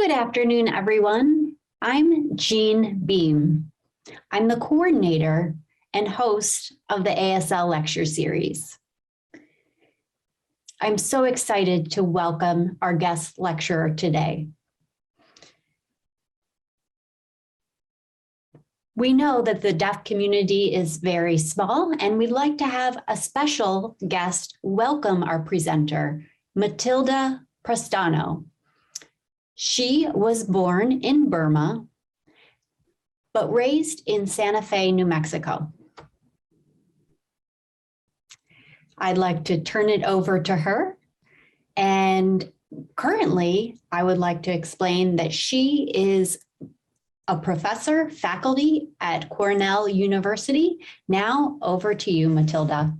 Good afternoon, everyone. I'm Jean Beam. I'm the coordinator and host of the ASL lecture series. I'm so excited to welcome our guest lecturer today. We know that the deaf community is very small, and we'd like to have a special guest welcome our presenter, Matilda Prestano. She was born in Burma, but raised in Santa Fe, New Mexico. I'd like to turn it over to her. And currently, I would like to explain that she is a professor, faculty at Cornell University. Now over to you, Matilda.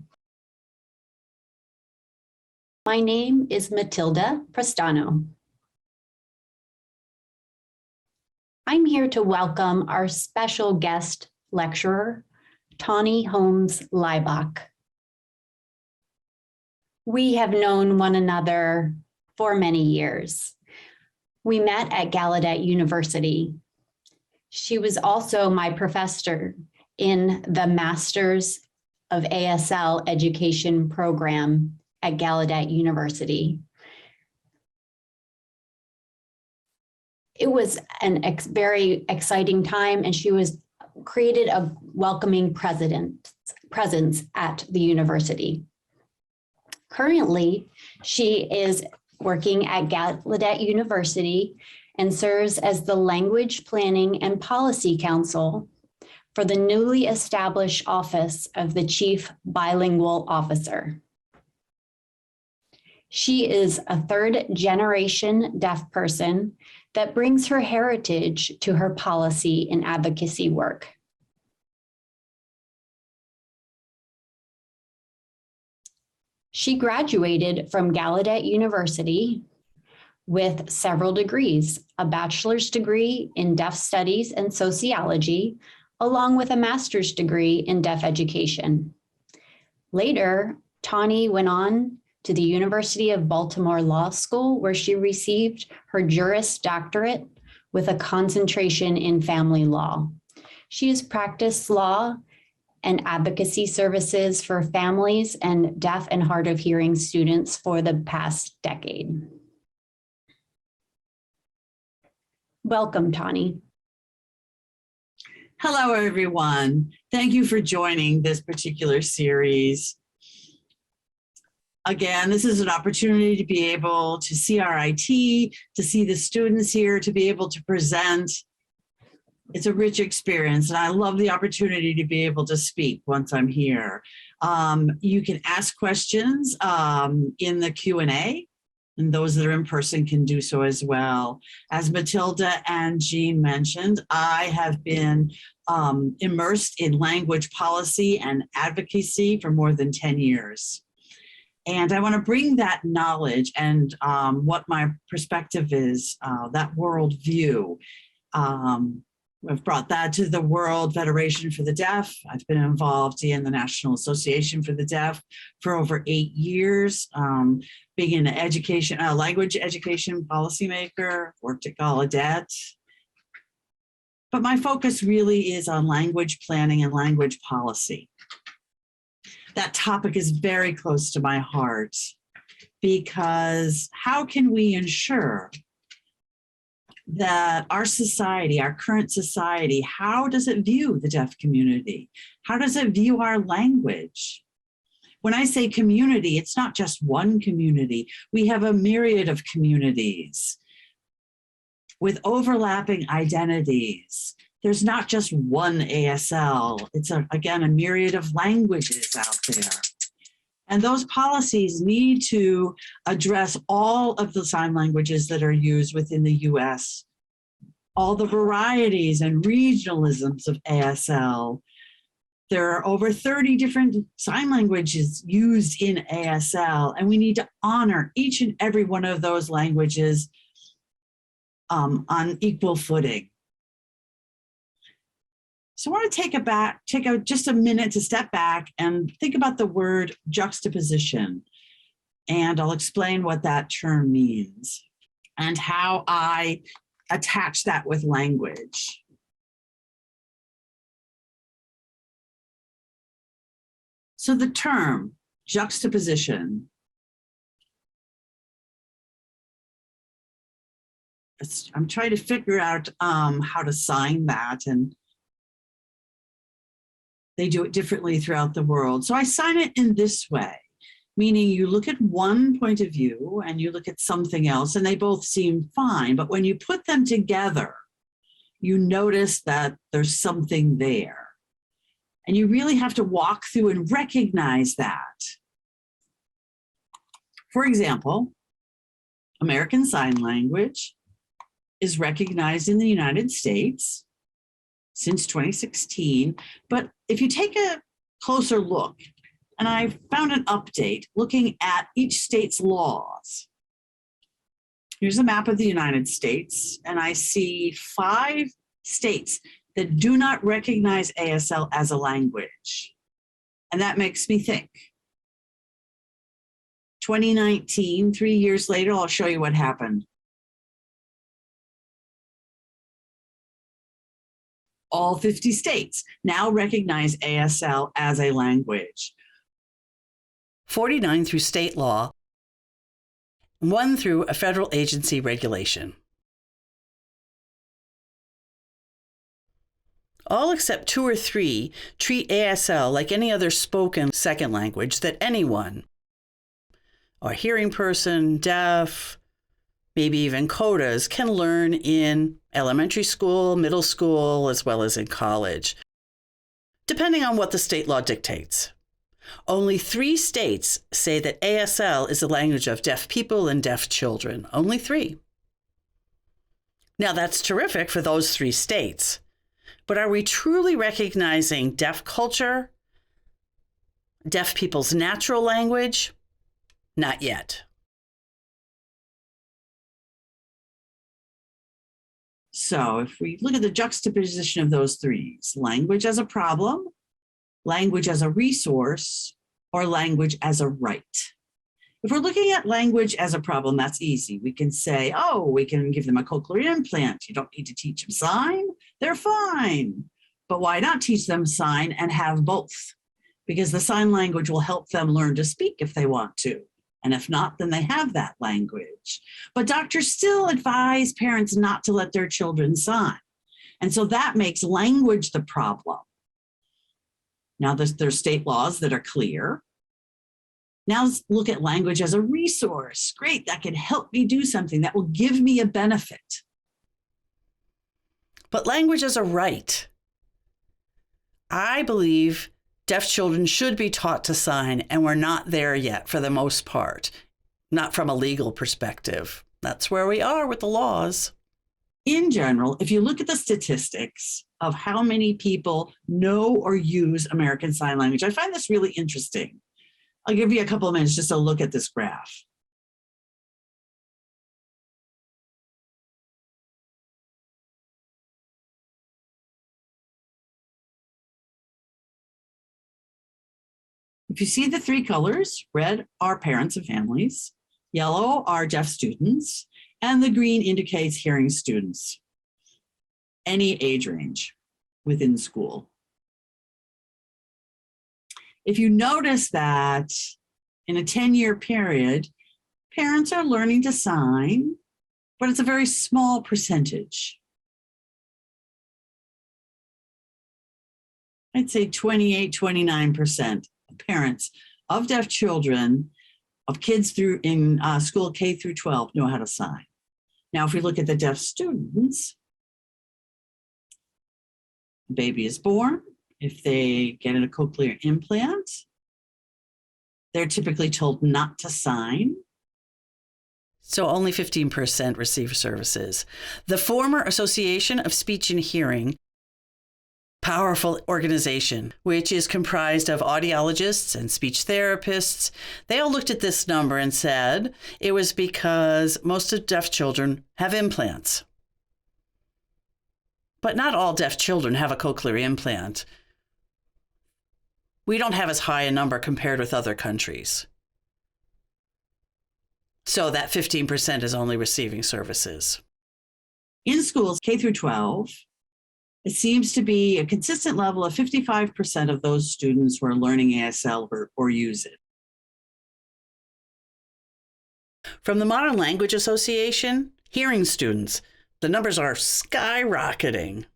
My name is Matilda Prestano. I'm here to welcome our special guest lecturer, Tawny Holmes Leibach. We have known one another for many years. We met at Gallaudet University. She was also my professor in the Masters of ASL Education program at Gallaudet University. It was a very exciting time, and she created a welcoming presence at the university. Currently, she is working at Gallaudet University and serves as the Language Planning and Policy Council for the newly established Office of the Chief Bilingual Officer. She is a third-generation deaf person that brings her heritage to her policy and advocacy work. She graduated from Gallaudet University with several degrees, a bachelor's degree in deaf studies and sociology, along with a master's degree in deaf education. Later, Tawny went on to the University of Baltimore Law School, where she received her Juris Doctorate with a concentration in family law. She has practiced law and advocacy services for families and deaf and hard of hearing students for the past decade. Welcome, Tawny. Hello, everyone. Thank you for joining this particular series. Again, this is an opportunity to be able to see our IT, to see the students here, to be able to present. It's a rich experience, and I love the opportunity to be able to speak once I'm here. You can ask questions in the Q&A, and those that are in person can do so as well. As Matilda and Jean mentioned, I have been immersed in language policy and advocacy for more than 10 years. And I want to bring that knowledge and what my perspective is, that worldview. I've brought that to the World Federation for the Deaf. I've been involved in the National Association for the Deaf for over 8 years, being an education, language education policymaker, worked at Gallaudet. But my focus really is on language planning and language policy. That topic is very close to my heart, because how can we ensure that our society, our current society, how does it view the deaf community? How does it view our language? When I say community, it's not just one community. We have a myriad of communities with overlapping identities. There's not just one ASL. It's, again, a myriad of languages out there. And those policies need to address all of the sign languages that are used within the US, all the varieties and regionalisms of ASL. There are over 30 different sign languages used in ASL, and we need to honor each and every one of those languages on equal footing. So I want to take just a minute to step back and think about the word juxtaposition. And I'll explain what that term means and how I attach that with language. So the term juxtaposition, I'm trying to figure out how to sign that, and they do it differently throughout the world. So I sign it in this way, meaning you look at one point of view and you look at something else and they both seem fine. But when you put them together, you notice that there's something there. And you really have to walk through and recognize that. For example, American Sign Language is recognized in the United States since 2016. But if you take a closer look, and I found an update looking at each state's laws. Here's a map of the United States, and I see 5 states that do not recognize ASL as a language. And that makes me think. 2019, 3 years later, I'll show you what happened. All 50 states now recognize ASL as a language. 49 through state law, 1 through a federal agency regulation. All except 2 or 3 treat ASL like any other spoken second language that anyone, a hearing person, deaf, maybe even CODAs, can learn in elementary school, middle school, as well as in college, depending on what the state law dictates. Only 3 states say that ASL is the language of deaf people and deaf children. Only 3. Now, that's terrific for those 3 states. But are we truly recognizing deaf culture, deaf people's natural language? Not yet. So if we look at the juxtaposition of those 3, language as a problem, language as a resource, or language as a right. If we're looking at language as a problem, that's easy. We can say, oh, we can give them a cochlear implant. You don't need to teach them sign. They're fine. But why not teach them sign and have both? Because the sign language will help them learn to speak if they want to. And if not, then they have that language. But doctors still advise parents not to let their children sign. And so that makes language the problem. Now there's state laws that are clear. Now let's look at language as a resource. Great, that can help me do something that will give me a benefit. But language as a right. I believe deaf children should be taught to sign, and we're not there yet for the most part, not from a legal perspective. That's where we are with the laws. In general, if you look at the statistics of how many people know or use American Sign Language, I find this really interesting. I'll give you a couple of minutes just to look at this graph. If you see the 3 colors, red are parents and families, yellow are deaf students, and the green indicates hearing students, any age range within school. If you notice that in a 10-year period, parents are learning to sign, but it's a very small percentage. I'd say 28, 29% of parents of deaf children, of kids through in school K through 12 know how to sign. Now, if we look at the deaf students, a baby is born. If they get a cochlear implant, they're typically told not to sign. So only 15% receive services. The former Association of Speech and Hearing, powerful organization, which is comprised of audiologists and speech therapists, they all looked at this number and said it was because most of deaf children have implants. But not all deaf children have a cochlear implant. We don't have as high a number compared with other countries. So that 15% is only receiving services. In schools, K through 12, it seems to be a consistent level of 55% of those students who are learning ASL or use it. From the Modern Language Association, hearing students, the numbers are skyrocketing.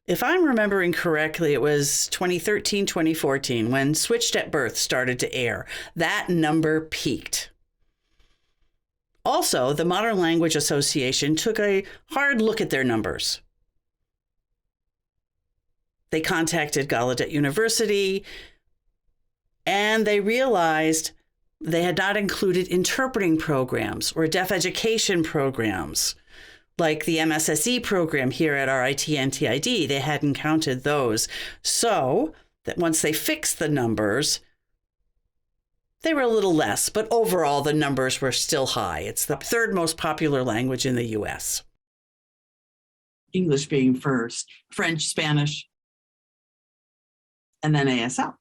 If I'm remembering correctly, it was 2013, 2014 when Switched at Birth started to air. That number peaked. Also, the Modern Language Association took a hard look at their numbers. They contacted Gallaudet University, and they realized they had not included interpreting programs or deaf education programs, like the MSSE program here at RIT and TID. They hadn't counted those. So that once they fixed the numbers, they were a little less, but overall the numbers were still high. It's the third most popular language in the US. English being first, French, Spanish, and then ASL.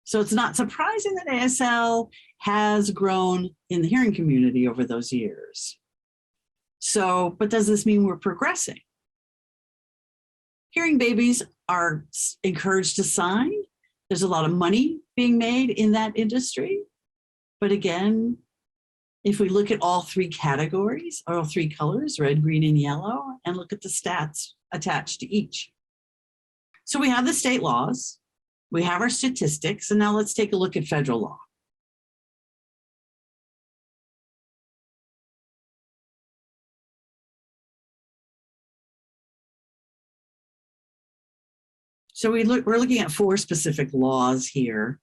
So it's not surprising that ASL has grown in the hearing community over those years. So, but does this mean we're progressing? Hearing babies are encouraged to sign. There's a lot of money being made in that industry. But again, if we look at all three categories, or all three colors, red, green, and yellow, and look at the stats attached to each. So we have the state laws, we have our statistics, and now let's take a look at federal law. So we're looking at 4 specific laws here.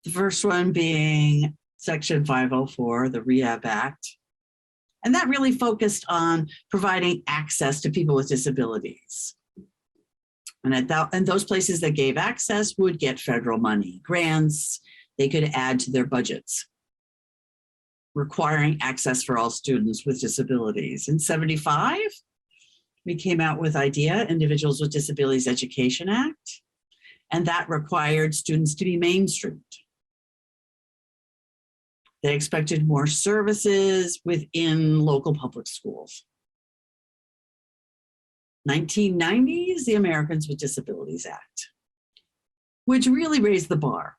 The first one being Section 504, the Rehab Act. And that really focused on providing access to people with disabilities. And those places that gave access would get federal money, grants, they could add to their budgets, requiring access for all students with disabilities. In 75, we came out with IDEA, Individuals with Disabilities Education Act, and that required students to be mainstreamed. They expected more services within local public schools. 1990s, the Americans with Disabilities Act, which really raised the bar.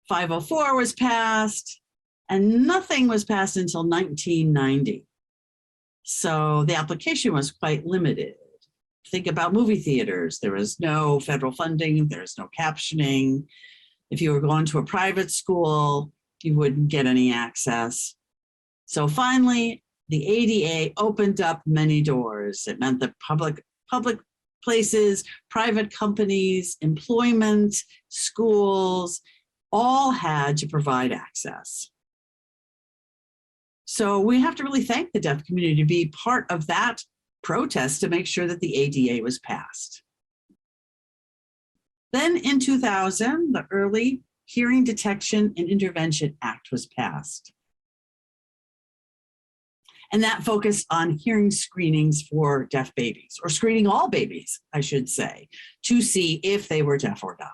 504 was passed, and nothing was passed until 1990. So the application was quite limited. Think about movie theaters. There was no federal funding, there was no captioning. If you were going to a private school, you wouldn't get any access. So finally, the ADA opened up many doors. It meant that public places, private companies, employment, schools, all had to provide access. So we have to really thank the deaf community to be part of that protest to make sure that the ADA was passed. Then in 2000, the Early Hearing Detection and Intervention Act was passed. And that focused on hearing screenings for deaf babies, or screening all babies, I should say, to see if they were deaf or not.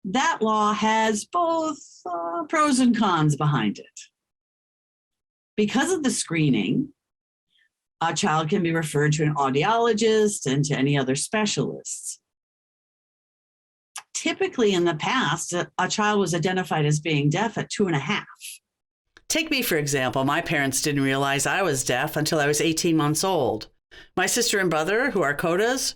That law has both pros and cons behind it. Because of the screening, a child can be referred to an audiologist and to any other specialists. Typically in the past, a child was identified as being deaf at 2.5. Take me, for example. My parents didn't realize I was deaf until I was 18 months old. My sister and brother, who are codas,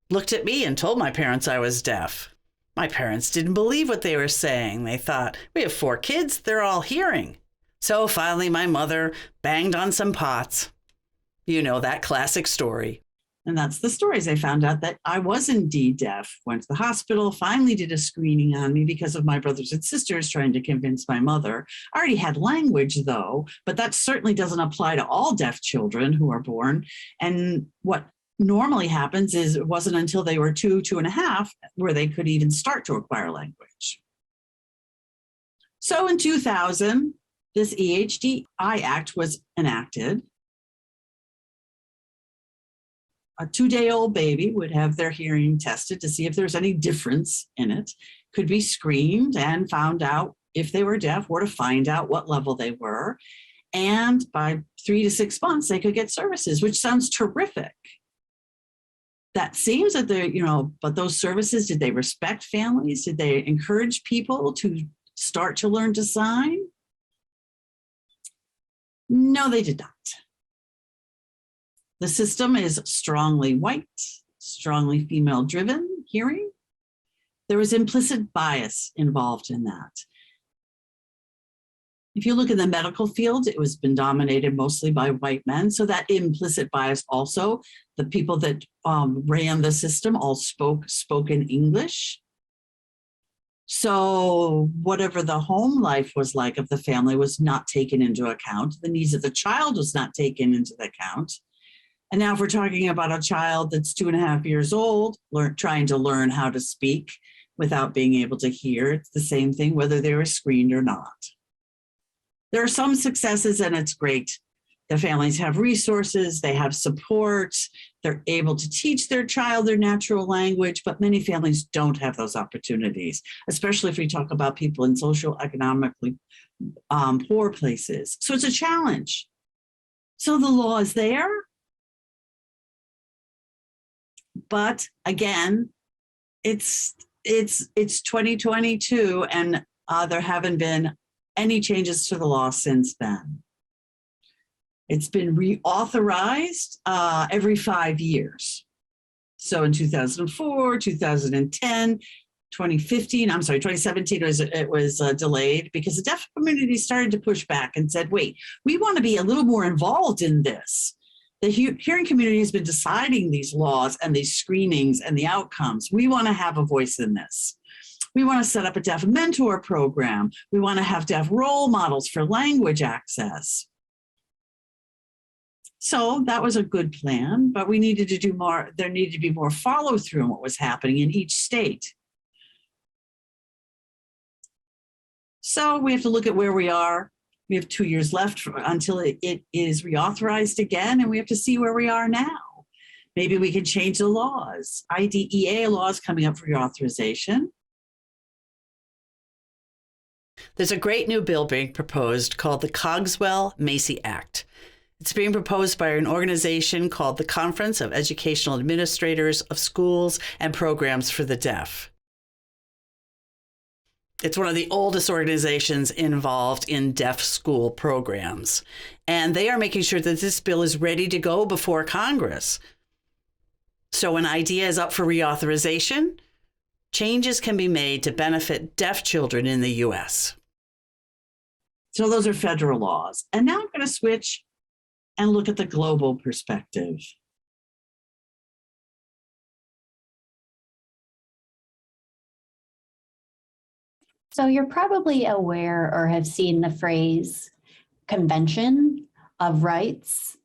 looked at me and told my parents I was deaf. My parents didn't believe what they were saying. They thought, we have 4 kids, they're all hearing. So finally, my mother banged on some pots. You know, that classic story. And that's the stories. I found out that I was indeed deaf, went to the hospital, finally did a screening on me because of my brothers and sisters trying to convince my mother. I already had language though, but that certainly doesn't apply to all deaf children who are born. And what normally happens is it wasn't until they were 2.5 where they could even start to acquire language. So in 2000, this EHDI Act was enacted. A 2-day-old baby would have their hearing tested to see if there's any difference in it, could be screened and found out if they were deaf or to find out what level they were. And by 3 to 6 months, they could get services, which sounds terrific. That seems that they're, but those services, did they respect families? Did they encourage people to start to learn to sign? No, they did not. The system is strongly white, strongly female-driven hearing. There was implicit bias involved in that. If you look in the medical field, it was been dominated mostly by white men. So that implicit bias also, the people that ran the system all spoke in English. So whatever the home life was like of the family was not taken into account. The needs of the child was not taken into account. And now if we're talking about a child that's 2.5 years old, trying to learn how to speak without being able to hear, it's the same thing whether they were screened or not. There are some successes and it's great. The families have resources, they have support, they're able to teach their child their natural language, but many families don't have those opportunities, especially if we talk about people in socioeconomically poor places. So it's a challenge. So the law is there, but again, it's 2022 and there haven't been any changes to the law since then. It's been reauthorized every 5 years. So in 2004, 2010, 2017 it was delayed because the deaf community started to push back and said, wait, we want to be a little more involved in this. The hearing community has been deciding these laws and these screenings and the outcomes. We want to have a voice in this. We want to set up a deaf mentor program. We want to have deaf role models for language access. So that was a good plan, but we needed to do more. There needed to be more follow through on what was happening in each state. So we have to look at where we are. We have 2 years left until it is reauthorized again, and we have to see where we are now. Maybe we can change the laws. IDEA laws coming up for reauthorization. There's a great new bill being proposed called the Cogswell-Macy Act. It's being proposed by an organization called the Conference of Educational Administrators of Schools and Programs for the Deaf. It's one of the oldest organizations involved in deaf school programs, and they are making sure that this bill is ready to go before Congress. So when IDEA is up for reauthorization, changes can be made to benefit deaf children in the U.S. So those are federal laws. And now I'm going to switch and look at the global perspective. So you're probably aware or have seen the phrase Convention of Rights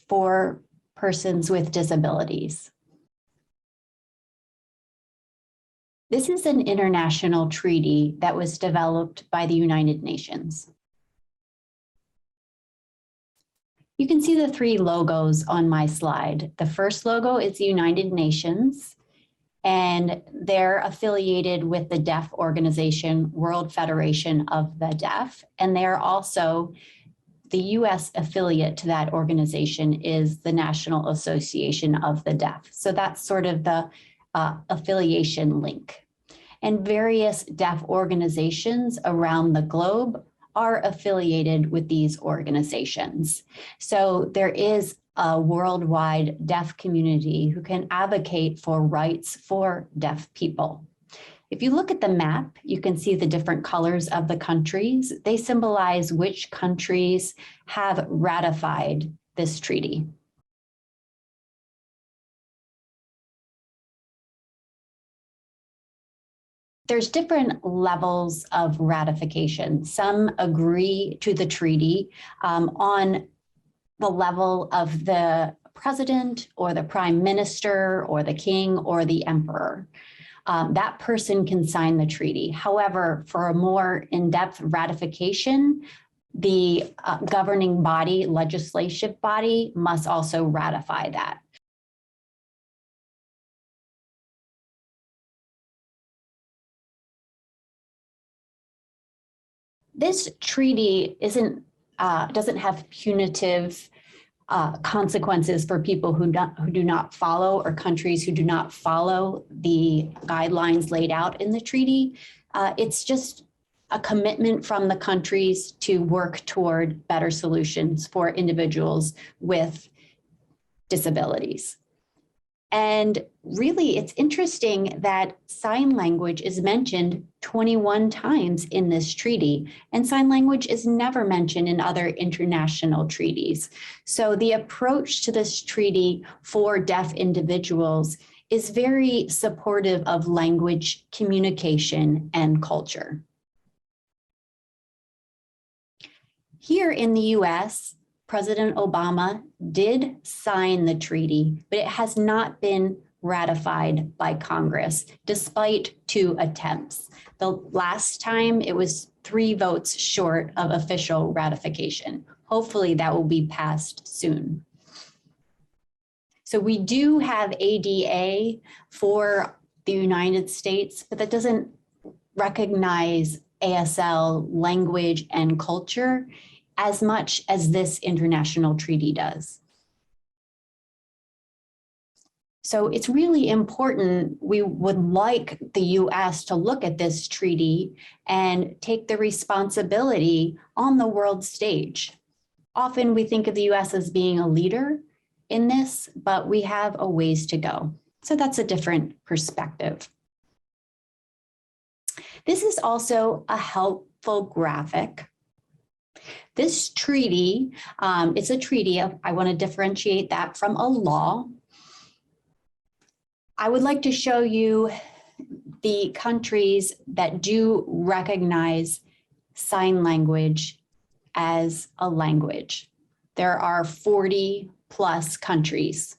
for Persons with Disabilities. This is an international treaty that was developed by the United Nations. You can see the 3 logos on my slide. The first logo is the United Nations, and they're affiliated with the deaf organization, World Federation of the Deaf, and they're also the US affiliate to that organization is the National Association of the Deaf. So that's sort of the affiliation link. And various deaf organizations around the globe are affiliated with these organizations. So there is a worldwide deaf community who can advocate for rights for deaf people. If you look at the map, you can see the different colors of the countries. They symbolize which countries have ratified this treaty. There's different levels of ratification. Some agree to the treaty on the level of the president or the prime minister or the king or the emperor. That person can sign the treaty. However, for a more in-depth ratification, the governing body, legislative body, must also ratify that. This treaty isn't doesn't have punitive consequences for people who do not follow, or countries who do not follow the guidelines laid out in the treaty. It's just a commitment from the countries to work toward better solutions for individuals with disabilities. And really, it's interesting that sign language is mentioned 21 times in this treaty, and sign language is never mentioned in other international treaties. So the approach to this treaty for deaf individuals is very supportive of language, communication, and culture. Here in the US, President Obama did sign the treaty, but it has not been ratified by Congress, despite 2 attempts. The last time it was 3 votes short of official ratification. Hopefully that will be passed soon. So we do have ADA for the United States, but that doesn't recognize ASL language and culture as much as this international treaty does. So it's really important. We would like the US to look at this treaty and take the responsibility on the world stage. Often we think of the US as being a leader in this, but we have a ways to go. So that's a different perspective. This is also a helpful graphic. This treaty, it's a treaty. I want to differentiate that from a law. I would like to show you the countries that do recognize sign language as a language. There are 40 plus countries.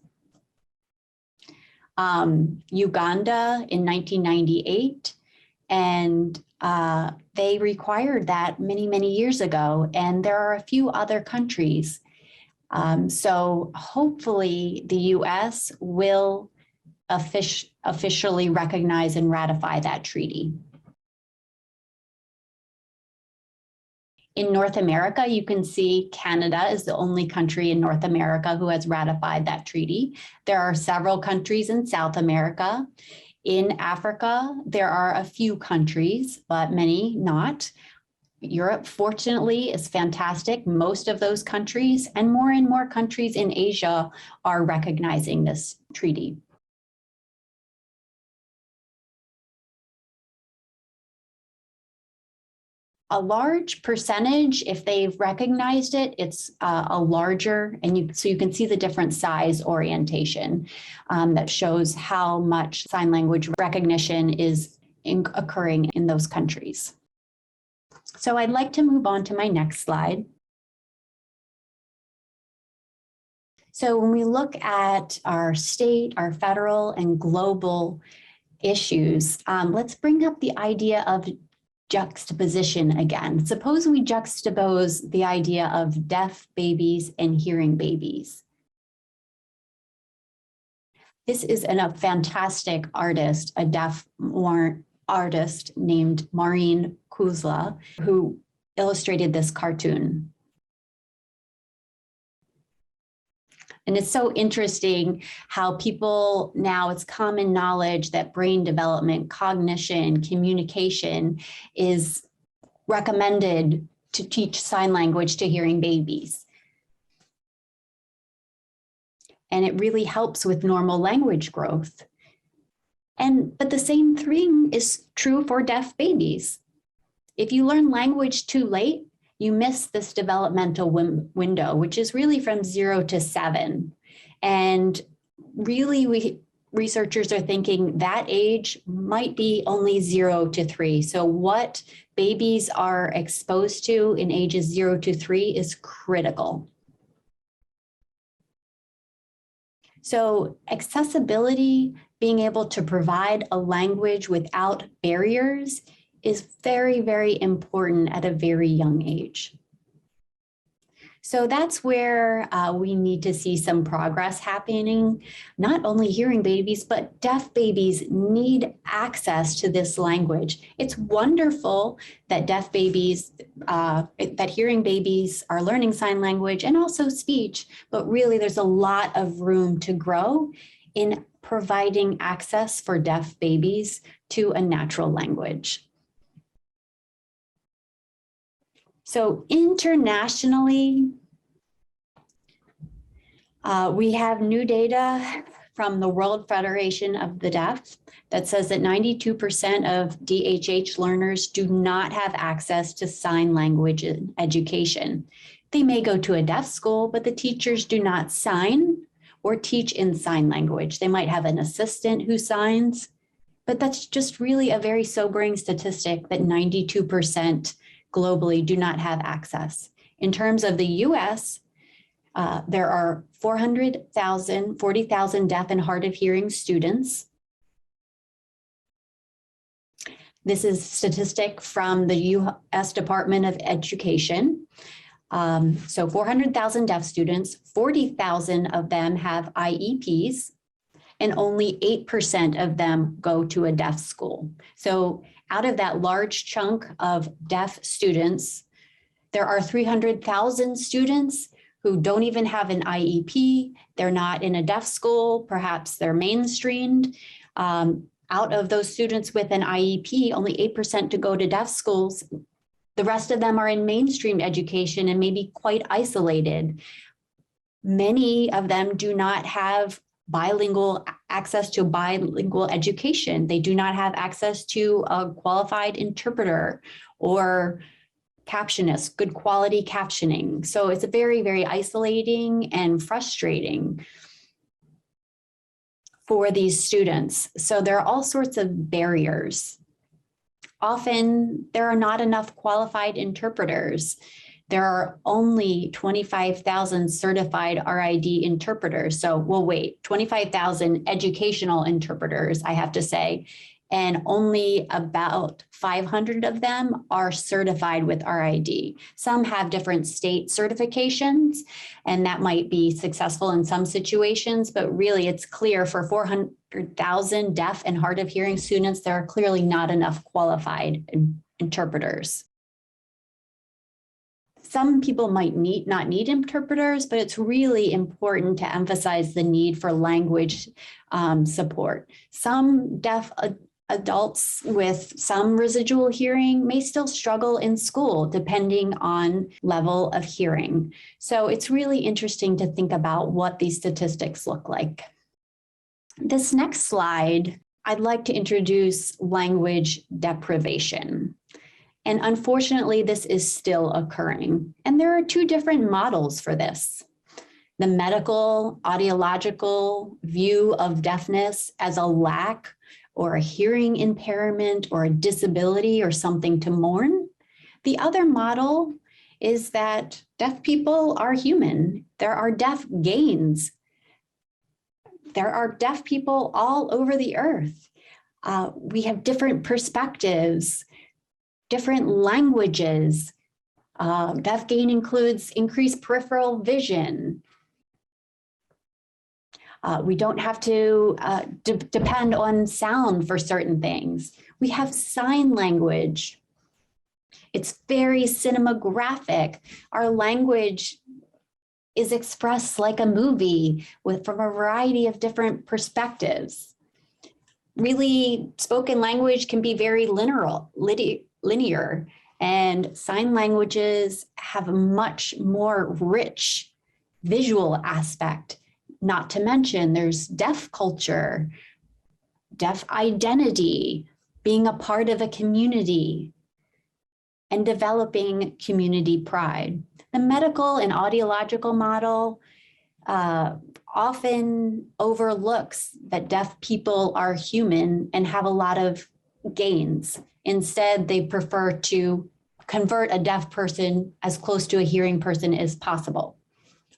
Uganda in 1998, and they required that many, many years ago, and there are a few other countries. So hopefully the US will officially recognize and ratify that treaty. In North America, you can see Canada is the only country in North America who has ratified that treaty. There are several countries in South America. In Africa, there are a few countries, but many not. Europe, fortunately, is fantastic. Most of those countries and more countries in Asia are recognizing this treaty. A large percentage, if they've recognized it, it's a larger, and so you can see the different size orientation that shows how much sign language recognition is occurring in those countries. So I'd like to move on to my next slide. So when we look at our state, our federal, and global issues, let's bring up the idea of juxtaposition again. Suppose we juxtapose the idea of deaf babies and hearing babies. This is a fantastic artist, a deaf artist named Maureen Kuzla, who illustrated this cartoon. And it's so interesting how people now, it's common knowledge that brain development, cognition, communication is recommended to teach sign language to hearing babies. And it really helps with normal language growth. But the same thing is true for deaf babies. If you learn language too late, you miss this developmental window, which is really from 0 to 7. And really, researchers are thinking that age might be only 0 to 3. So what babies are exposed to in ages 0 to 3 is critical. So accessibility, being able to provide a language without barriers, is very, very important at a very young age. So that's where we need to see some progress happening. Not only hearing babies, but deaf babies need access to this language. It's wonderful that deaf babies, that hearing babies are learning sign language and also speech, but really there's a lot of room to grow in providing access for deaf babies to a natural language. So internationally, we have new data from the World Federation of the Deaf that says that 92% of DHH learners do not have access to sign language education. They may go to a deaf school, but the teachers do not sign or teach in sign language. They might have an assistant who signs, but that's just really a very sobering statistic that 92% globally do not have access. In terms of the US, there are 40,000 deaf and hard of hearing students. This is statistic from the US Department of Education. So 400,000 deaf students, 40,000 of them have IEPs, and only 8% of them go to a deaf school. So out of that large chunk of deaf students, there are 300,000 students who don't even have an IEP. They're not in a deaf school, perhaps they're mainstreamed. Out of those students with an IEP, only 8% to go to deaf schools. The rest of them are in mainstream education and maybe quite isolated. Many of them do not have access to bilingual education. They do not have access to a qualified interpreter or captionist, good quality captioning. So it's very, very isolating and frustrating for these students. So there are all sorts of barriers. Often there are not enough qualified interpreters. There are only 25,000 certified RID interpreters. So we'll wait, 25,000 educational interpreters, I have to say, and only about 500 of them are certified with RID. Some have different state certifications, and that might be successful in some situations, but really it's clear for 400,000 deaf and hard of hearing students, there are clearly not enough qualified interpreters. Some people might not need interpreters, but it's really important to emphasize the need for language support. Some deaf adults with some residual hearing may still struggle in school, depending on level of hearing. So it's really interesting to think about what these statistics look like. This next slide, I'd like to introduce language deprivation. And unfortunately, this is still occurring. And there are two different models for this. The medical, audiological view of deafness as a lack or a hearing impairment or a disability or something to mourn. The other model is that deaf people are human. There are deaf gains. There are deaf people all over the earth. We have different perspectives, different languages. Deaf gain includes increased peripheral vision. We don't have to depend on sound for certain things. We have sign language. It's very cinematographic. Our language is expressed like a movie from a variety of different perspectives. Really, spoken language can be very linear, and sign languages have a much more rich visual aspect. Not to mention there's deaf culture, deaf identity, being a part of a community, and developing community pride. The medical and audiological model often overlooks that deaf people are human and have a lot of gains. Instead, they prefer to convert a deaf person as close to a hearing person as possible.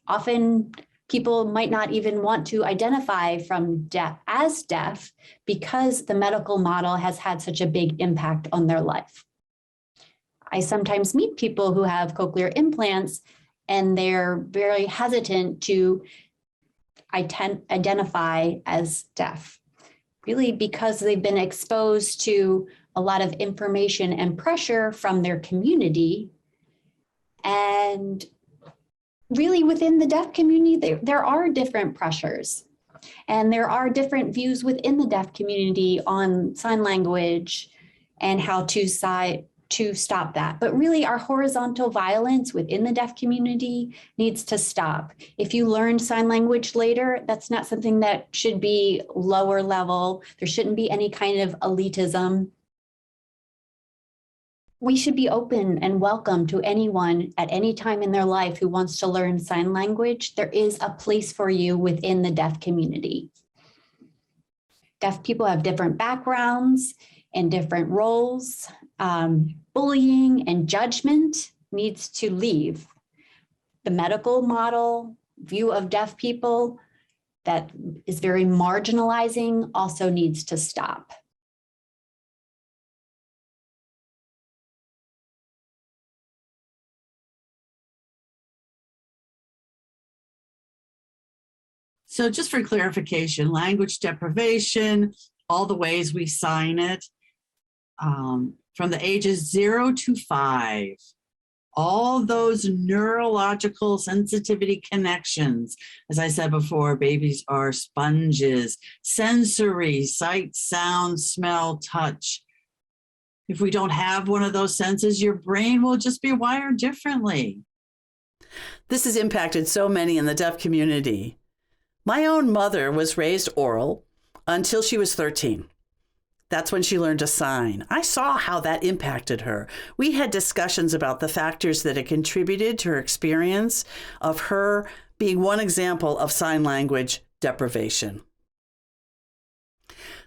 Often, people might not even want to identify as deaf because the medical model has had such a big impact on their life. I sometimes meet people who have cochlear implants and they're very hesitant to identify as deaf, really because they've been exposed to a lot of information and pressure from their community. And really within the deaf community, there are different pressures, and there are different views within the deaf community on sign language and how to stop that. But really, our horizontal violence within the deaf community needs to stop. If you learn sign language later, that's not something that should be lower level. There shouldn't be any kind of elitism. We should be open and welcome to anyone at any time in their life who wants to learn sign language. There is a place for you within the deaf community. Deaf people have different backgrounds and different roles. Bullying and judgment needs to leave. The medical model view of deaf people that is very marginalizing also needs to stop. So just for clarification, language deprivation, all the ways we sign it, from the ages 0 to 5, all those neurological sensitivity connections. As I said before, babies are sponges, sensory, sight, sound, smell, touch. If we don't have one of those senses, your brain will just be wired differently. This has impacted so many in the deaf community. My own mother was raised oral until she was 13. That's when she learned to sign. I saw how that impacted her. We had discussions about the factors that had contributed to her experience of her being one example of sign language deprivation.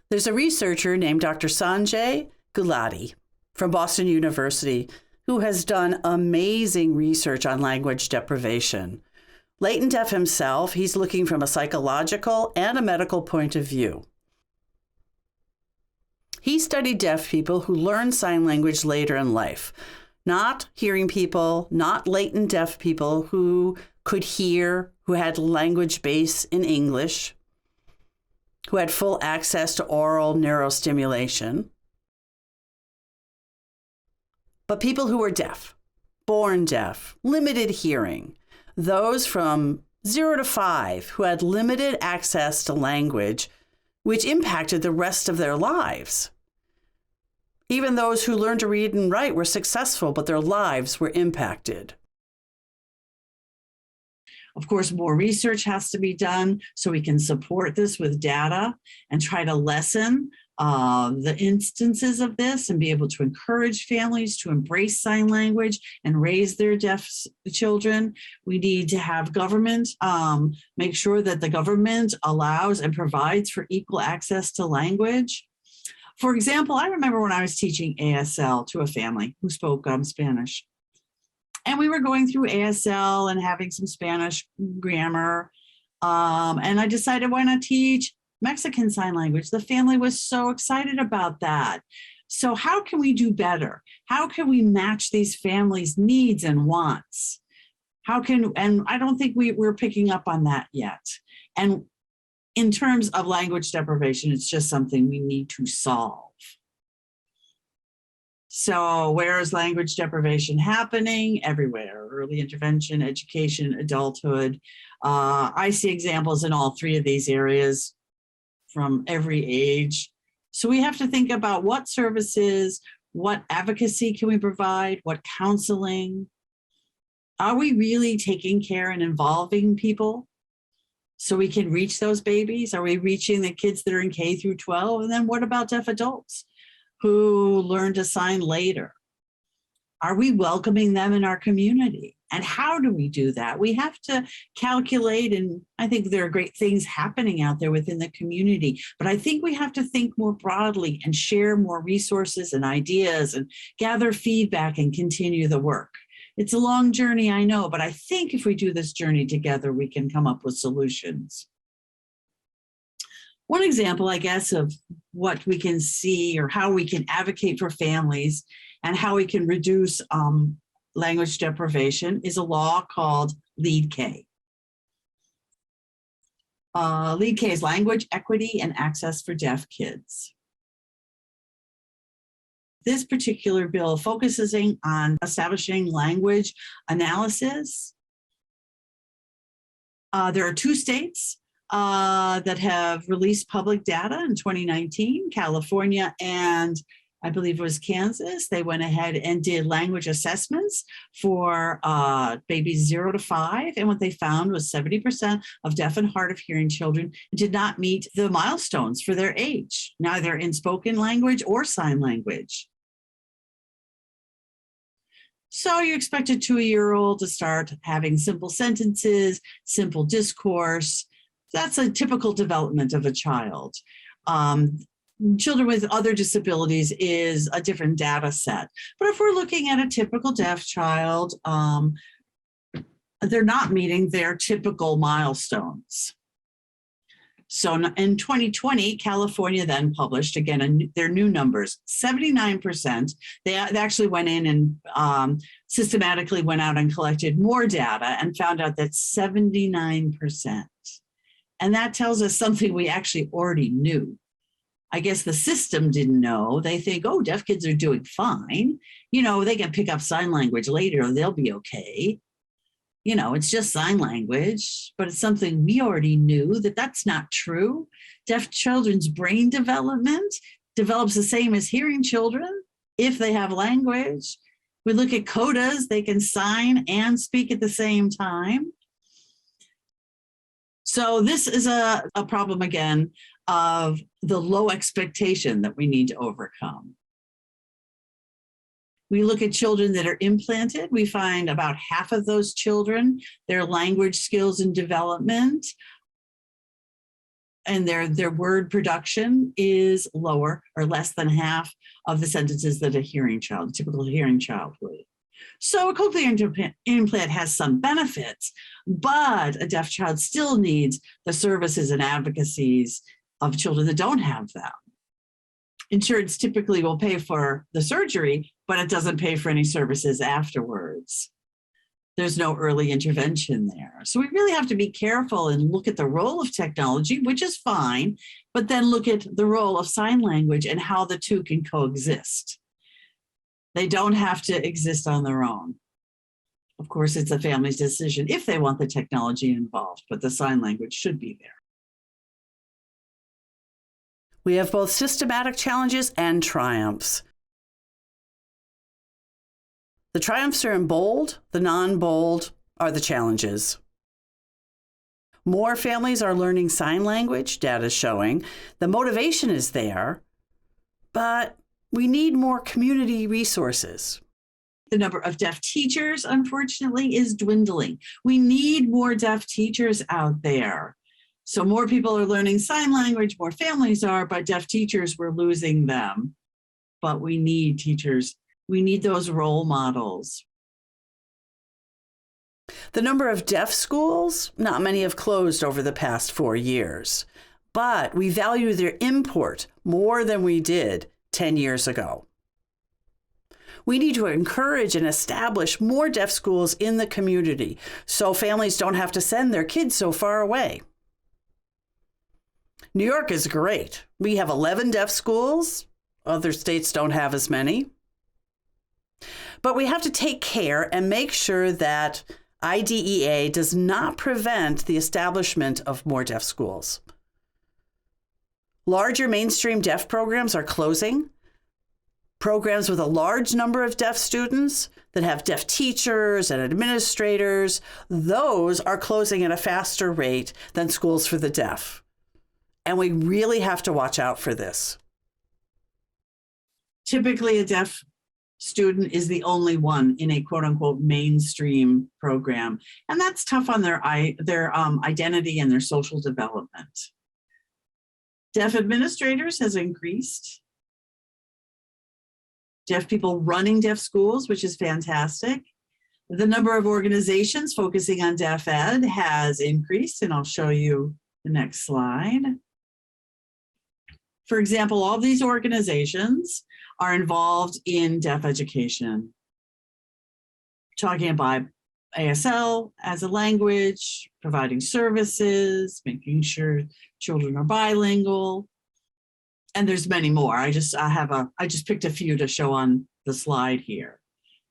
There's a researcher named Dr. Sanjay Gulati from Boston University who has done amazing research on language deprivation. Latent deaf himself, he's looking from a psychological and a medical point of view. He studied deaf people who learned sign language later in life, not hearing people, not latent deaf people who could hear, who had language base in English, who had full access to oral neurostimulation, but people who were deaf, born deaf, limited hearing, those from 0 to 5 who had limited access to language, which impacted the rest of their lives. Even those who learned to read and write were successful, but their lives were impacted. Of course, more research has to be done so we can support this with data and try to lessen the instances of this and be able to encourage families to embrace sign language and raise their deaf children. We need to have government make sure that the government allows and provides for equal access to language. For example, I remember when I was teaching ASL to a family who spoke Spanish. And we were going through ASL and having some Spanish grammar. And I decided, why not teach Mexican Sign Language? The family was so excited about that. So how can we do better? How can we match these families' needs and wants? And I don't think we're picking up on that yet. And in terms of language deprivation, it's just something we need to solve. So where is language deprivation happening? Everywhere. Early intervention, education, adulthood. I see examples in all three of these areas from every age. So we have to think about what services, what advocacy can we provide, what counseling. Are we really taking care and involving people so we can reach those babies? Are we reaching the kids that are in K through 12? And then what about deaf adults who learn to sign later? Are we welcoming them in our community? And how do we do that? We have to calculate, and I think there are great things happening out there within the community, but I think we have to think more broadly and share more resources and ideas and gather feedback and continue the work. It's a long journey, I know, but I think if we do this journey together, we can come up with solutions. One example, I guess, of what we can see or how we can advocate for families and how we can reduce language deprivation is a law called Lead K. Lead K is language equity and access for deaf kids. This particular bill focuses on establishing language analysis. There are 2 states that have released public data in 2019, California and I believe it was Kansas. They went ahead and did language assessments for babies 0 to 5. And what they found was 70% of deaf and hard of hearing children did not meet the milestones for their age, neither in spoken language or sign language. So you expect a 2-year-old to start having simple sentences, simple discourse. That's a typical development of a child. Children with other disabilities is a different data set. But if we're looking at a typical deaf child, they're not meeting their typical milestones. So in 2020, California then published, again, their new numbers, 79%. They actually went in and systematically went out and collected more data and found out that 79%. And that tells us something we actually already knew. I guess the system didn't know. They think, oh, deaf kids are doing fine. You know, they can pick up sign language later, they'll be okay. You know, it's just sign language, but it's something we already knew that that's not true. Deaf children's brain development develops the same as hearing children if they have language. We look at codas, they can sign and speak at the same time. So this is a problem, again, of the low expectation that we need to overcome. We look at children that are implanted. We find about half of those children, their language skills and development and their word production is lower or less than half of the sentences that a hearing child, a typical hearing child would. So a cochlear implant has some benefits, but a deaf child still needs the services and advocacies of children that don't have them. Insurance typically will pay for the surgery, but it doesn't pay for any services afterwards. There's no early intervention there. So we really have to be careful and look at the role of technology, which is fine, but then look at the role of sign language and how the two can coexist. They don't have to exist on their own. Of course, it's a family's decision if they want the technology involved, but the sign language should be there. We have both systematic challenges and triumphs. The triumphs are in bold, the non-bold are the challenges. More families are learning sign language, data is showing. The motivation is there, but we need more community resources. The number of deaf teachers, unfortunately, is dwindling. We need more deaf teachers out there. So more people are learning sign language, more families are, but deaf teachers, we're losing them. But we need teachers. We need those role models. The number of deaf schools, not many have closed over the past 4 years, but we value their import more than we did 10 years ago. We need to encourage and establish more deaf schools in the community so families don't have to send their kids so far away. New York is great. We have 11 deaf schools. Other states don't have as many. But we have to take care and make sure that IDEA does not prevent the establishment of more deaf schools. Larger mainstream deaf programs are closing. Programs with a large number of deaf students that have deaf teachers and administrators, those are closing at a faster rate than schools for the deaf. And we really have to watch out for this. Typically, a deaf student is the only one in a quote unquote mainstream program. And that's tough on their identity and their social development. Deaf administrators has increased. Deaf people running deaf schools, which is fantastic. The number of organizations focusing on deaf ed has increased, and I'll show you the next slide. For example, all these organizations are involved in deaf education. talking about ASL as a language, providing services, making sure children are bilingual. And there's many more. I just picked a few to show on the slide here.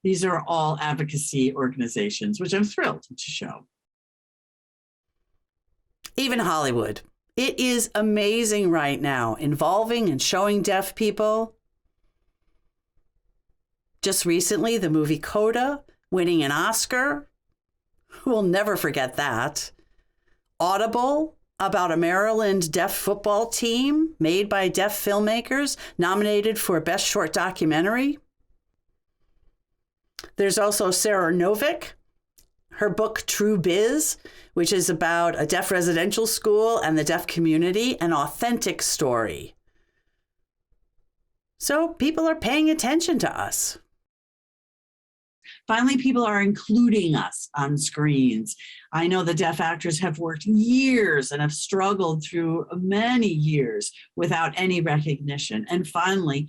These are all advocacy organizations, which I'm thrilled to show. Even Hollywood. It is amazing right now, involving and showing deaf people. Just recently, the movie Coda winning an Oscar. We'll never forget that. Audible, about a Maryland deaf football team made by deaf filmmakers, nominated for Best Short Documentary. There's also Sarah Novick, her book True Biz, which is about a deaf residential school and the deaf community, an authentic story. So people are paying attention to us. Finally, people are including us on screens. I know the deaf actors have worked years and have struggled through many years without any recognition. And finally,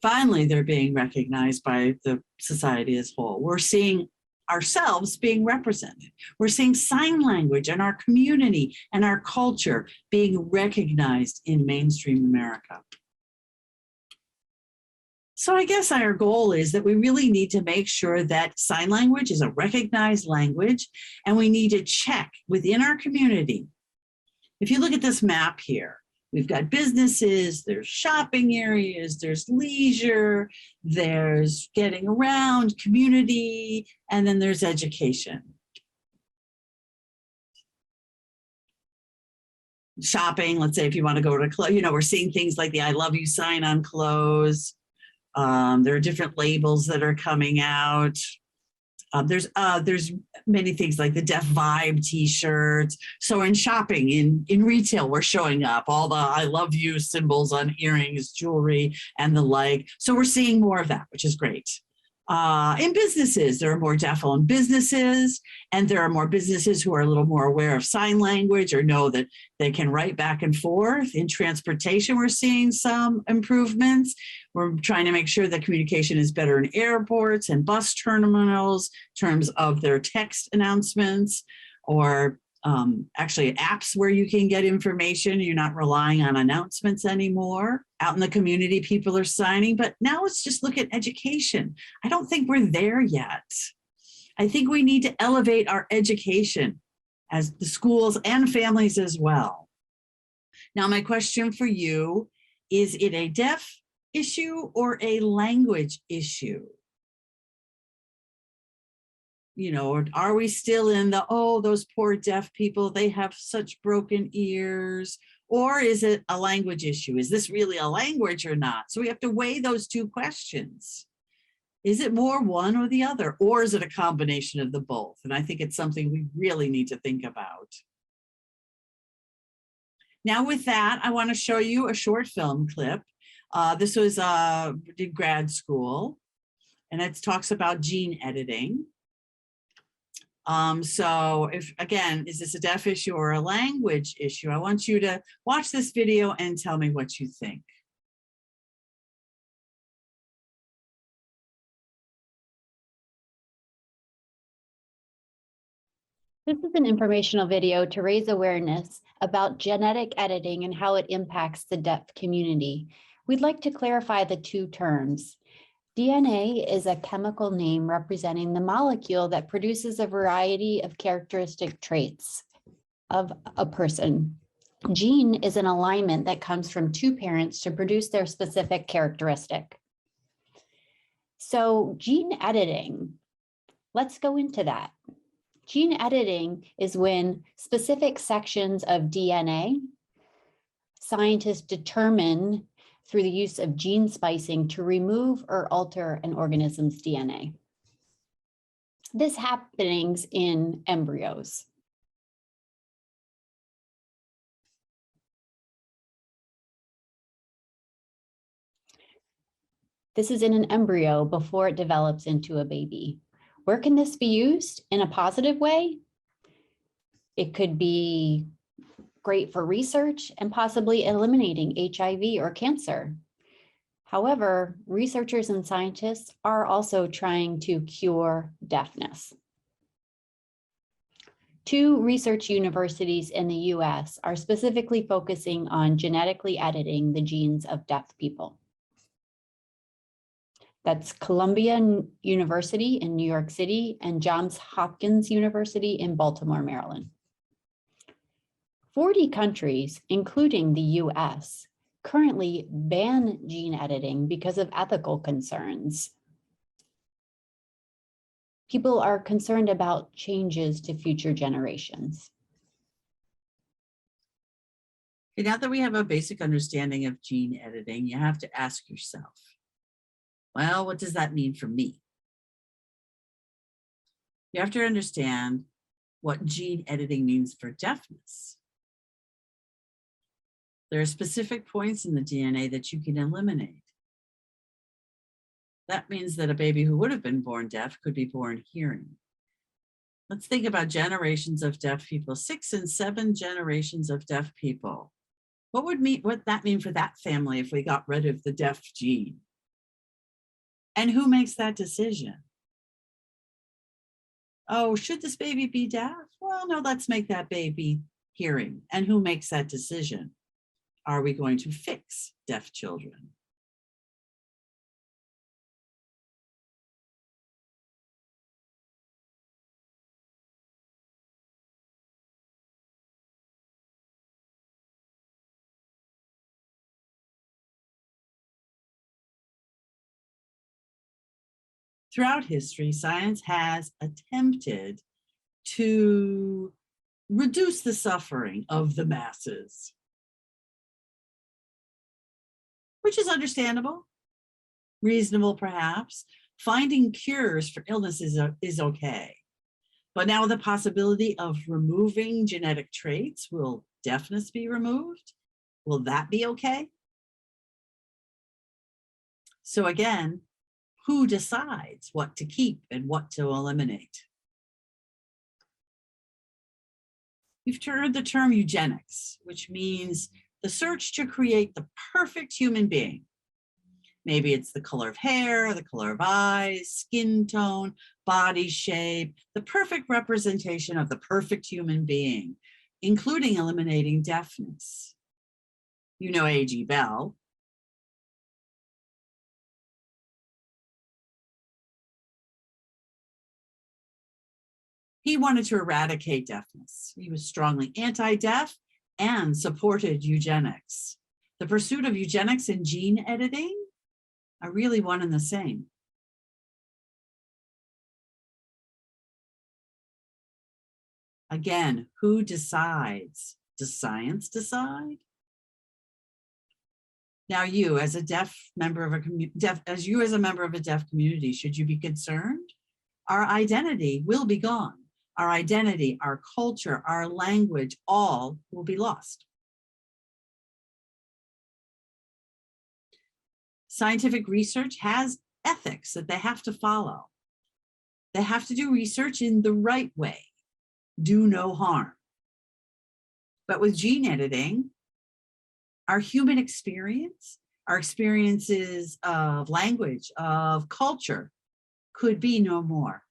they're being recognized by the society as a whole. We're seeing ourselves being represented. We're seeing sign language and our community and our culture being recognized in mainstream America. So I guess our goal is that we really need to make sure that sign language is a recognized language, and we need to check within our community. If you look at this map here, we've got businesses, there's shopping areas, there's leisure, there's getting around, community, and then there's education. Shopping, let's say if you want to go to clothes, we're seeing things like the I love you sign on clothes. There are different labels that are coming out. There's many things like the Deaf Vibe t-shirts. So in shopping, in retail, we're showing up all the I love you symbols on earrings, jewelry, and the like. So we're seeing more of that, which is great. In businesses, there are more deaf-owned businesses, and there are more businesses who are a little more aware of sign language or know that they can write back and forth. In transportation, we're seeing some improvements. We're trying to make sure that communication is better in airports and bus terminals in terms of their text announcements, or actually apps where you can get information. You're not relying on announcements anymore. Out in the community, people are signing, but now let's just look at education. I don't think we're there yet. I think we need to elevate our education as the schools and families as well. Now, my question for you, is it a deaf issue or a language issue? Or are we still in the, oh, those poor deaf people, they have such broken ears? Or is it a language issue? Is this really a language or not? So we have to weigh those two questions. Is it more one or the other? Or is it a combination of the both? And I think it's something we really need to think about. Now with that, I want to show you a short film clip. This was in grad school, and it talks about gene editing. So again, is this a deaf issue or a language issue? I want you to watch this video and tell me what you think. This is an informational video to raise awareness about genetic editing and how it impacts the deaf community. We'd like to clarify the two terms. DNA is a chemical name representing the molecule that produces a variety of characteristic traits of a person. Gene is an alignment that comes from two parents to produce their specific characteristic. So gene editing, let's go into that. Gene editing is when specific sections of DNA, scientists determine through the use of gene splicing to remove or alter an organism's DNA. This happens in embryos. This is in an embryo before it develops into a baby. Where can this be used in a positive way? It could be great for research and possibly eliminating HIV or cancer. However, researchers and scientists are also trying to cure deafness. 2 research universities in the US are specifically focusing on genetically editing the genes of deaf people. That's Columbia University in New York City and Johns Hopkins University in Baltimore, Maryland. 40 countries, including the US, currently ban gene editing because of ethical concerns. People are concerned about changes to future generations. Okay, now that we have a basic understanding of gene editing, you have to ask yourself, well, what does that mean for me? You have to understand what gene editing means for deafness. There are specific points in the DNA that you can eliminate. That means that a baby who would have been born deaf could be born hearing. Let's think about generations of deaf people, 6 and 7 generations of deaf people. What would that mean for that family if we got rid of the deaf gene? And who makes that decision? Oh, should this baby be deaf? Well, no, let's make that baby hearing. And who makes that decision? Are we going to fix deaf children? Throughout history, science has attempted to reduce the suffering of the masses, which is understandable, reasonable perhaps. Finding cures for illnesses is okay. But now the possibility of removing genetic traits, will deafness be removed? Will that be okay? So again, who decides what to keep and what to eliminate? You've heard the term eugenics, which means the search to create the perfect human being. Maybe it's the color of hair, the color of eyes, skin tone, body shape, the perfect representation of the perfect human being, including eliminating deafness. You know A.G. Bell. He wanted to eradicate deafness. He was strongly anti-deaf and supported eugenics. The pursuit of eugenics and gene editing are really one and the same. Again, who decides? Does science decide? Now, you as a member of a deaf community, should you be concerned? Our identity will be gone. Our identity, our culture, our language, all will be lost. Scientific research has ethics that they have to follow. They have to do research in the right way, do no harm. But with gene editing, our human experience, our experiences of language, of culture, could be no more.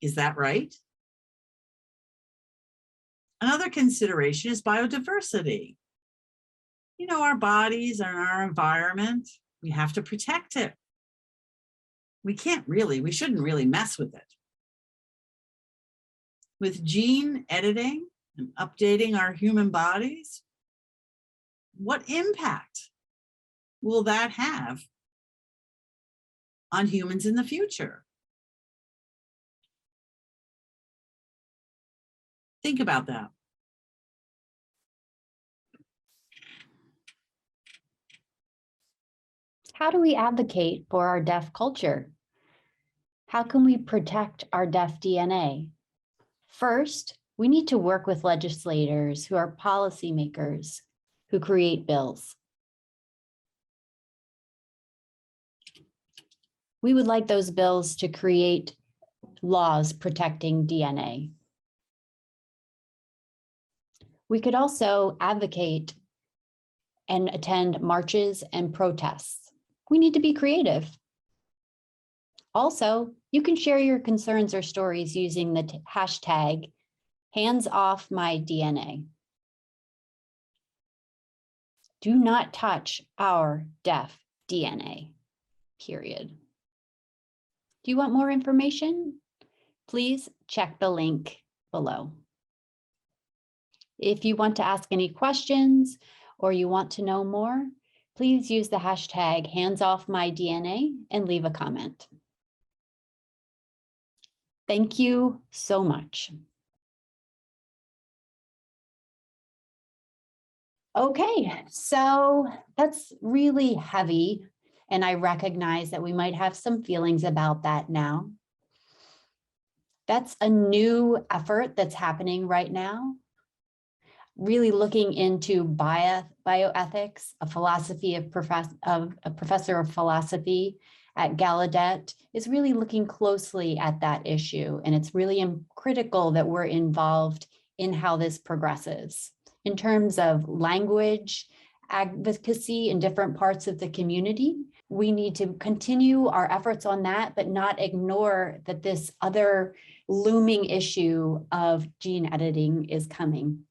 Is that right? Another consideration is biodiversity. You know, our bodies and our environment, we have to protect it. We shouldn't really mess with it. With gene editing and updating our human bodies, what impact will that have on humans in the future? Think about that. How do we advocate for our deaf culture? How can we protect our deaf DNA? First, we need to work with legislators who are policymakers who create bills. We would like those bills to create laws protecting DNA. We could also advocate and attend marches and protests. We need to be creative. Also, you can share your concerns or stories using the hashtag #HandsOffMyDNA. Do not touch our deaf DNA, period. Do you want more information? Please check the link below. If you want to ask any questions or you want to know more, please use the hashtag #HandsOffMyDNA and leave a comment. Thank you so much. Okay, so that's really heavy, and I recognize that we might have some feelings about that now. That's a new effort that's happening right now, really looking into bioethics, a professor of philosophy at Gallaudet is really looking closely at that issue. And it's really critical that we're involved in how this progresses. In terms of language advocacy in different parts of the community, we need to continue our efforts on that, but not ignore that this other looming issue of gene editing is coming.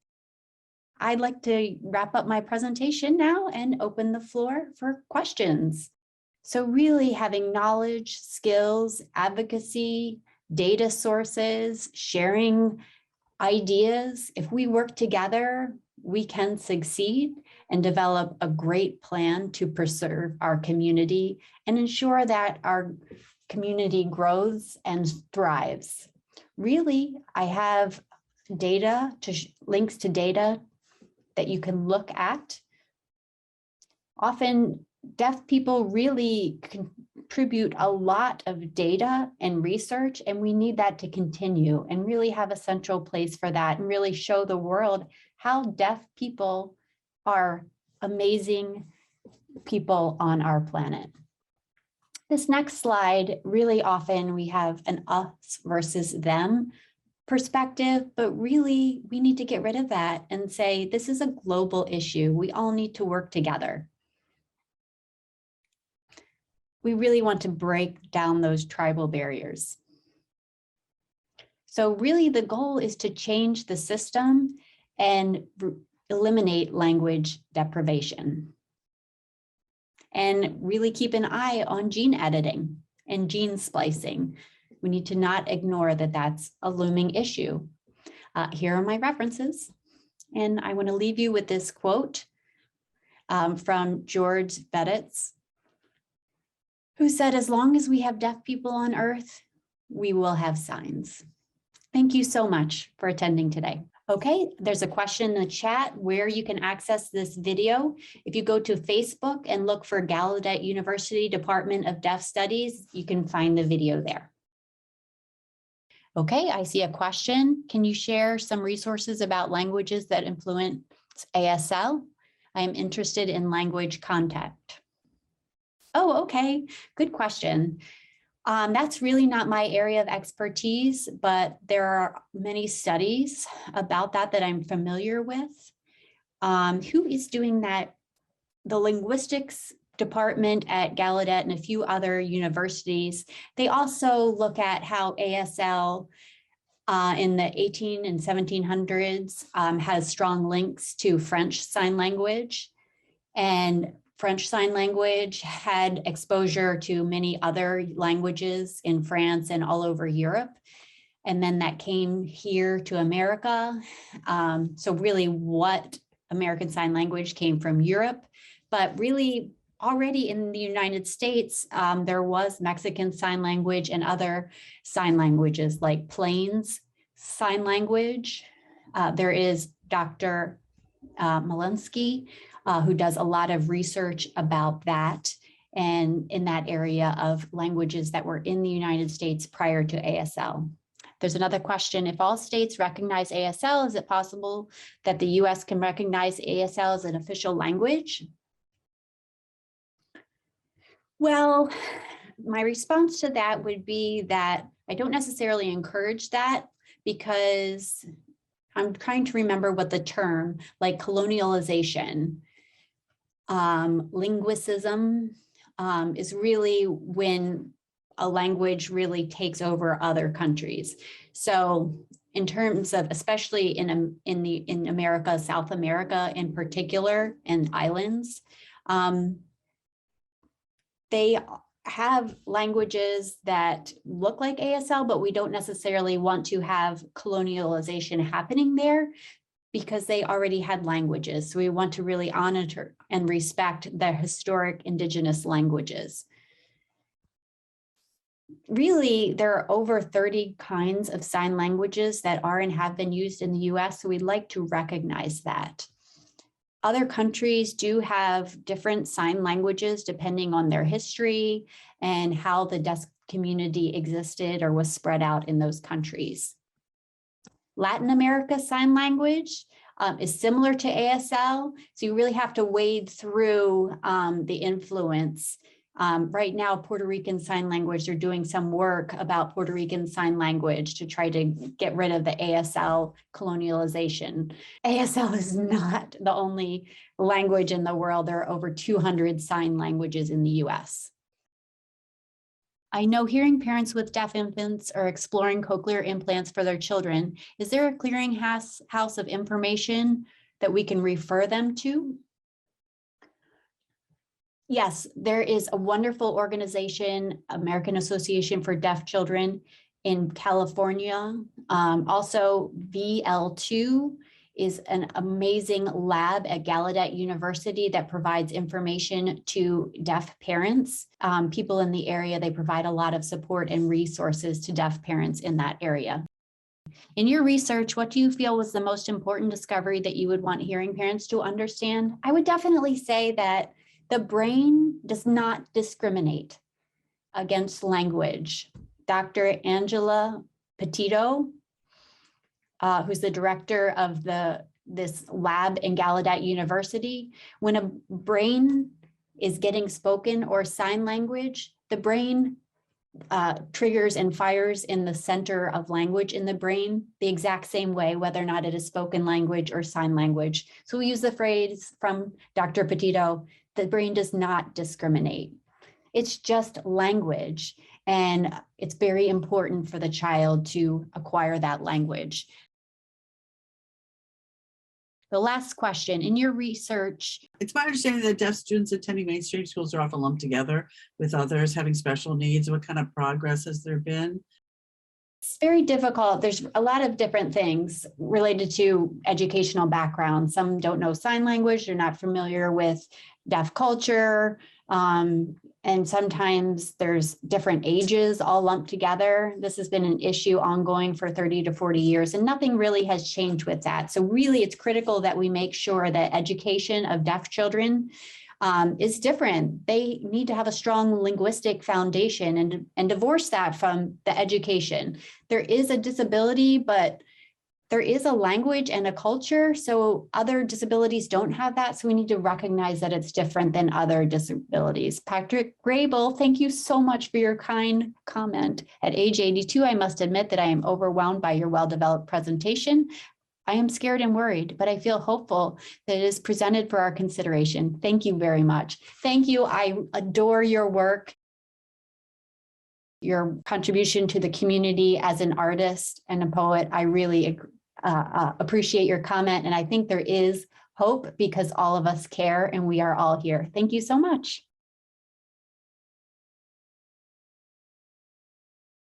I'd like to wrap up my presentation now and open the floor for questions. So really having knowledge, skills, advocacy, data sources, sharing ideas, if we work together, we can succeed and develop a great plan to preserve our community and ensure that our community grows and thrives. Really, I have data, links to data that you can look at. Often deaf people really contribute a lot of data and research, and we need that to continue and really have a central place for that and really show the world how deaf people are amazing people on our planet. This next slide, really often we have an us versus them perspective, but really we need to get rid of that and say, this is a global issue. We all need to work together. We really want to break down those tribal barriers. So really the goal is to change the system and eliminate language deprivation. And really keep an eye on gene editing and gene splicing. We need to not ignore that that's a looming issue. Here are my references. And I want to leave you with this quote from George Beditz, who said, "As long as we have deaf people on Earth, we will have signs." Thank you so much for attending today. Okay, there's a question in the chat where you can access this video. If you go to Facebook and look for Gallaudet University Department of Deaf Studies, you can find the video there. Okay, I see a question. Can you share some resources about languages that influence ASL? I am interested in language contact. Oh, okay, good question. That's really not my area of expertise, but there are many studies about that I'm familiar with. Who is doing that? The linguistics department at Gallaudet and a few other universities. They also look at how ASL in the 18 and 1700s has strong links to French Sign Language, and French Sign Language had exposure to many other languages in France and all over Europe. And then that came here to America. So really what American Sign Language came from Europe, but really already in the United States, there was Mexican Sign Language and other sign languages like Plains Sign Language. There is Dr. Malinsky, who does a lot of research about that and in that area of languages that were in the United States prior to ASL. There's another question. If all states recognize ASL, is it possible that the US can recognize ASL as an official language? Well, my response to that would be that I don't necessarily encourage that, because I'm trying to remember what the term, like colonialization. Linguicism is really when a language really takes over other countries. So in terms of, especially in America, South America in particular, and islands, they have languages that look like ASL, but we don't necessarily want to have colonialization happening there because they already had languages. So we want to really honor and respect their historic indigenous languages. Really, there are over 30 kinds of sign languages that are and have been used in the US, so we'd like to recognize that. Other countries do have different sign languages depending on their history and how the deaf community existed or was spread out in those countries. Latin America Sign Language is similar to ASL, so you really have to wade through the influence. Right now, Puerto Rican Sign Language, they're doing some work about Puerto Rican Sign Language to try to get rid of the ASL colonialization. ASL is not the only language in the world. There are over 200 sign languages in the US. I know hearing parents with deaf infants are exploring cochlear implants for their children. Is there a clearinghouse of information that we can refer them to? Yes, there is a wonderful organization, American Association for Deaf Children in California. Also, VL2 is an amazing lab at Gallaudet University that provides information to deaf parents. People in the area, they provide a lot of support and resources to deaf parents in that area. In your research, what do you feel was the most important discovery that you would want hearing parents to understand? I would definitely say that the brain does not discriminate against language. Dr. Angela Petito, who's the director of this lab in Gallaudet University, when a brain is getting spoken or sign language, the brain triggers and fires in the center of language in the brain the exact same way, whether or not it is spoken language or sign language. So we use the phrase from Dr. Petito, the brain does not discriminate. It's just language, and it's very important for the child to acquire that language. The last question, in your research. It's my understanding that deaf students attending mainstream schools are often lumped together with others having special needs. What kind of progress has there been? It's very difficult. There's a lot of different things related to educational background. Some don't know sign language, they're not familiar with deaf culture. And sometimes there's different ages all lumped together. This has been an issue ongoing for 30 to 40 years, and nothing really has changed with that. So really, it's critical that we make sure that education of deaf children is different. They need to have a strong linguistic foundation and divorce that from the education. There is a disability, but there is a language and a culture. So other disabilities don't have that. So we need to recognize that it's different than other disabilities. Patrick Grable, thank you so much for your kind comment. At age 82, I must admit that I am overwhelmed by your well-developed presentation. I am scared and worried, but I feel hopeful that it is presented for our consideration. Thank you very much. Thank you. I adore your work, your contribution to the community as an artist and a poet. I really appreciate your comment. And I think there is hope because all of us care and we are all here. Thank you so much.